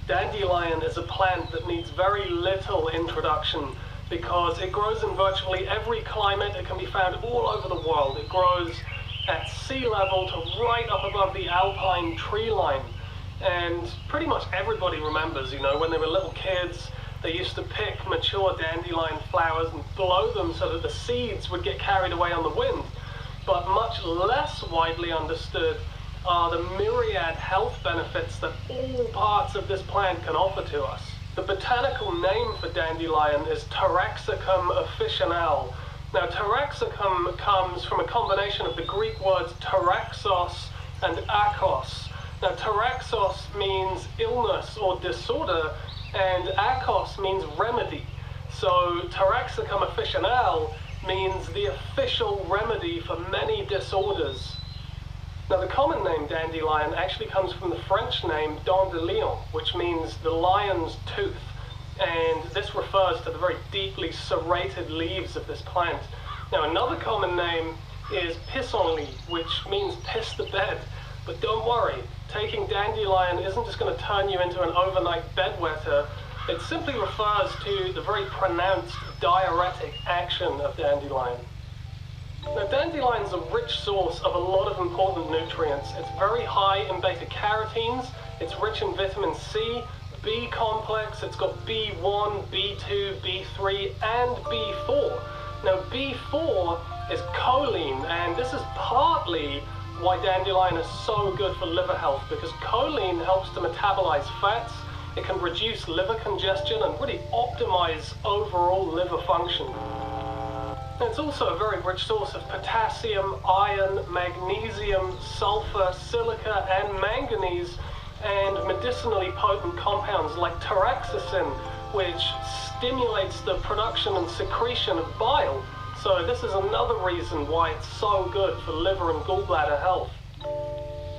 Dandelion is a plant that needs very little introduction because it grows in virtually every climate. It can be found all over the world. It grows at sea level to right up above the alpine tree line. And pretty much everybody remembers, when they were little kids, they used to pick mature dandelion flowers and blow them so that the seeds would get carried away on the wind. But much less widely understood are the myriad health benefits that all parts of this plant can offer to us. The botanical name for dandelion is Taraxacum officinale. Now, Taraxacum comes from a combination of the Greek words taraxos and akos. Now, taraxos means illness or disorder, and akos means remedy. So, Taraxacum officinale means the official remedy for many disorders. Now, the common name dandelion actually comes from the French name Dandelion, which means the lion's tooth. And this refers to the very deeply serrated leaves of this plant. Now, another common name is pissenlit, which means piss the bed. But don't worry, taking dandelion isn't just going to turn you into an overnight bedwetter. It simply refers to the very pronounced diuretic action of dandelion. Now, dandelion's a rich source of a lot of important nutrients. It's very high in beta-carotenes, it's rich in vitamin C, B complex, it's got B1, B2, B3, and B4. Now, B4 is choline, and this is partly why dandelion is so good for liver health, because choline helps to metabolize fats, it can reduce liver congestion and really optimize overall liver function. It's also a very rich source of potassium, iron, magnesium, sulfur, silica, and manganese, and medicinally potent compounds like taraxacin, which stimulates the production and secretion of bile. So this is another reason why it's so good for liver and gallbladder health.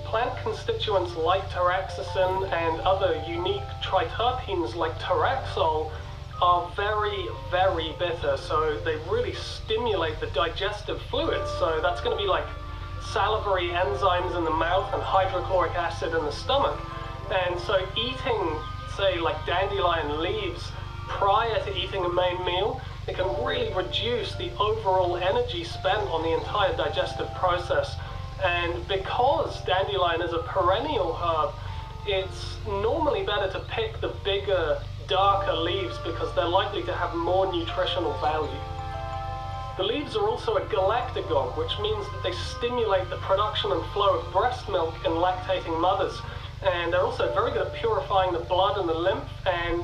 Plant constituents like taraxacin and other unique triterpenes like taraxol are very, very bitter, so they really stimulate the digestive fluids. So that's going to be like salivary enzymes in the mouth and hydrochloric acid in the stomach. And so eating, say, like dandelion leaves prior to eating a main meal, it can really reduce the overall energy spent on the entire digestive process. And because dandelion is a perennial herb, it's normally better to pick the bigger, darker leaves because they're likely to have more nutritional value. The leaves are also a galactagogue, which means that they stimulate the production and flow of breast milk in lactating mothers. And they're also very good at purifying the blood and the lymph and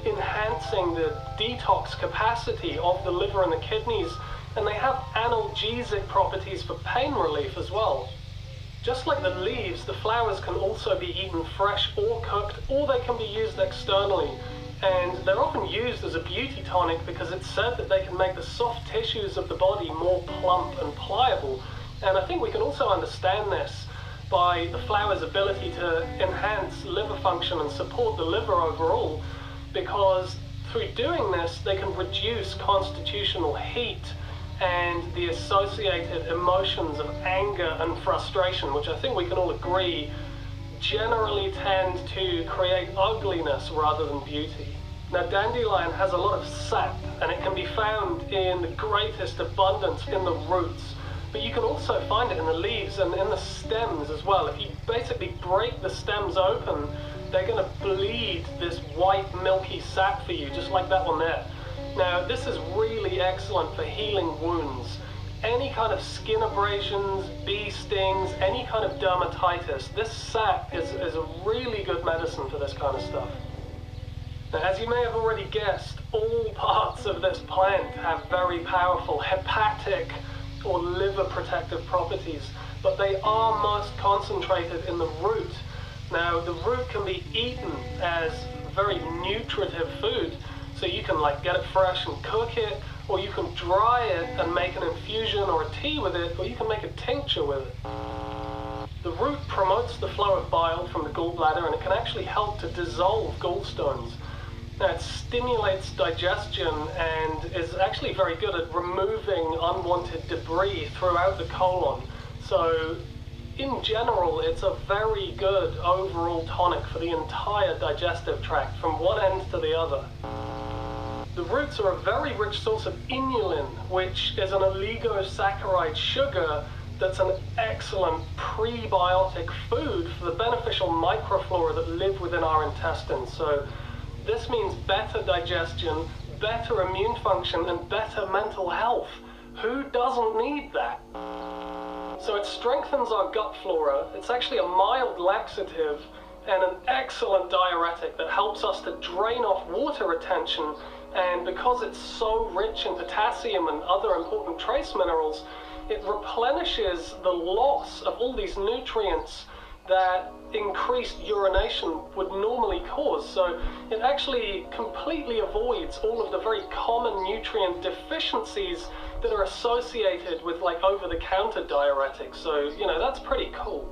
enhancing the detox capacity of the liver and the kidneys. And they have analgesic properties for pain relief as well. Just like the leaves, the flowers can also be eaten fresh or cooked, or they can be used externally. And they're often used as a beauty tonic because it's said that they can make the soft tissues of the body more plump and pliable. And I think we can also understand this by the flower's ability to enhance liver function and support the liver overall, because through doing this, they can reduce constitutional heat and the associated emotions of anger and frustration, which I think we can all agree generally tend to create ugliness rather than beauty. Now, dandelion has a lot of sap, and it can be found in the greatest abundance in the roots, but you can also find it in the leaves and in the stems as well. If you basically break the stems open, they're going to bleed this white milky sap for you, just like that one there. Now, this is really excellent for healing wounds. Any kind of skin abrasions, bee stings, any kind of dermatitis, this sap is a really good medicine for this kind of stuff. Now, as you may have already guessed, all parts of this plant have very powerful hepatic or liver protective properties, but they are most concentrated in the root. Now, the root can be eaten as very nutritive food, so you can like get it fresh and cook it, or you can dry it and make an infusion or a tea with it, or you can make a tincture with it. The root promotes the flow of bile from the gallbladder, and it can actually help to dissolve gallstones. Now, it stimulates digestion and is actually very good at removing unwanted debris throughout the colon. So in general, it's a very good overall tonic for the entire digestive tract from one end to the other. The roots are a very rich source of inulin, which is an oligosaccharide sugar that's an excellent prebiotic food for the beneficial microflora that live within our intestines. So this means better digestion, better immune function, and better mental health. Who doesn't need that? So it strengthens our gut flora. It's actually a mild laxative and an excellent diuretic that helps us to drain off water retention. And because it's so rich in potassium and other important trace minerals, it replenishes the loss of all these nutrients that increased urination would normally cause. So it actually completely avoids all of the very common nutrient deficiencies that are associated with like over-the-counter diuretics. So, you know, that's pretty cool.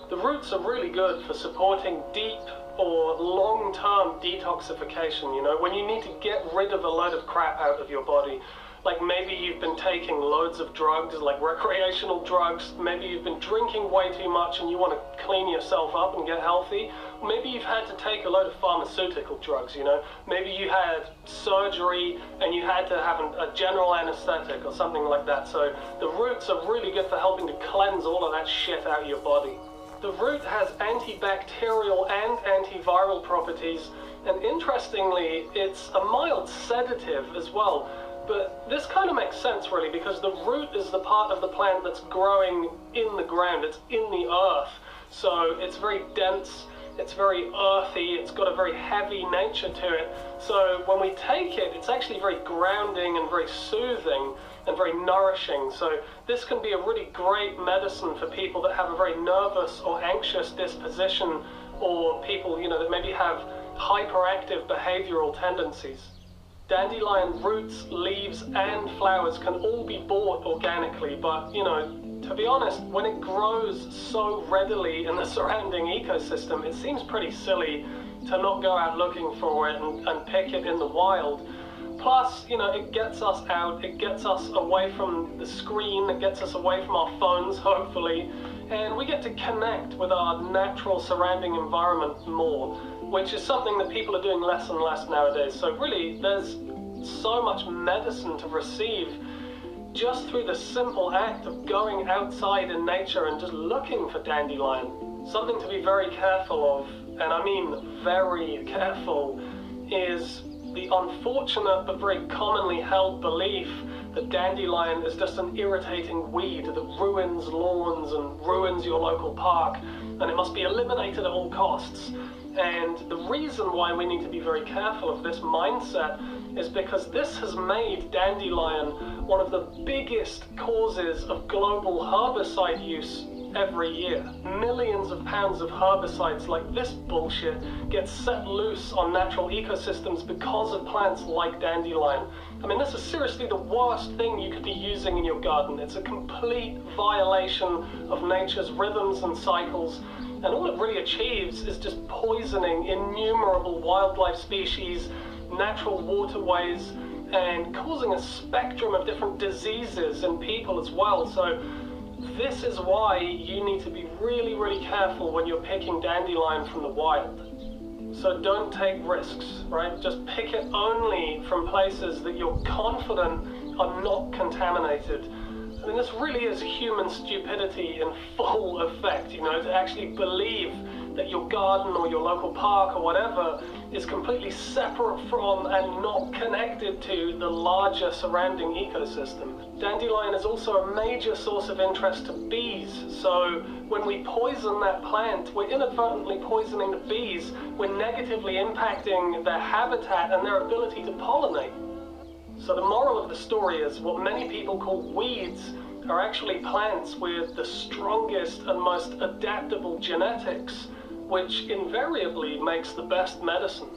The roots are really good for supporting deep or long-term detoxification, you know, when you need to get rid of a load of crap out of your body. Like maybe you've been taking loads of drugs, like recreational drugs. Maybe you've been drinking way too much and you want to clean yourself up and get healthy. Maybe you've had to take a load of pharmaceutical drugs, you know. Maybe you had surgery and you had to have a general anesthetic or something like that. So the roots are really good for helping to cleanse all of that shit out of your body. The root has antibacterial and antiviral properties, and interestingly, it's a mild sedative as well. But this kind of makes sense, really, because the root is the part of the plant that's growing in the ground. It's in the earth. So it's very dense, it's very earthy, it's got a very heavy nature to it. So when we take it, it's actually very grounding and very soothing and very nourishing. So this can be a really great medicine for people that have a very nervous or anxious disposition, or people, you know, that maybe have hyperactive behavioral tendencies. Dandelion roots, leaves, and flowers can all be bought organically, but, you know, to be honest, when it grows so readily in the surrounding ecosystem, it seems pretty silly to not go out looking for it and pick it in the wild. Plus, you know, it gets us out, it gets us away from the screen, it gets us away from our phones, hopefully, and we get to connect with our natural surrounding environment more, which is something that people are doing less and less nowadays. So really, there's so much medicine to receive just through the simple act of going outside in nature and just looking for dandelion. Something to be very careful of, and I mean very careful, is the unfortunate but very commonly held belief that dandelion is just an irritating weed that ruins lawns and ruins your local park, and it must be eliminated at all costs. And the reason why we need to be very careful of this mindset is because this has made dandelion one of the biggest causes of global herbicide use every year. Millions of pounds of herbicides like this bullshit get set loose on natural ecosystems because of plants like dandelion. I mean, this is seriously the worst thing you could be using in your garden. It's a complete violation of nature's rhythms and cycles, and all it really achieves is just poisoning innumerable wildlife species, natural waterways, and causing a spectrum of different diseases in people as well. So this is why you need to be really, really careful when you're picking dandelion from the wild. So don't take risks, right? Just pick it only from places that you're confident are not contaminated. I mean, this really is human stupidity in full effect, you know, to actually believe that your garden or your local park or whatever is completely separate from and not connected to the larger surrounding ecosystem. Dandelion is also a major source of interest to bees, so when we poison that plant, we're inadvertently poisoning the bees, we're negatively impacting their habitat and their ability to pollinate. So the moral of the story is what many people call weeds are actually plants with the strongest and most adaptable genetics, which invariably makes the best medicine.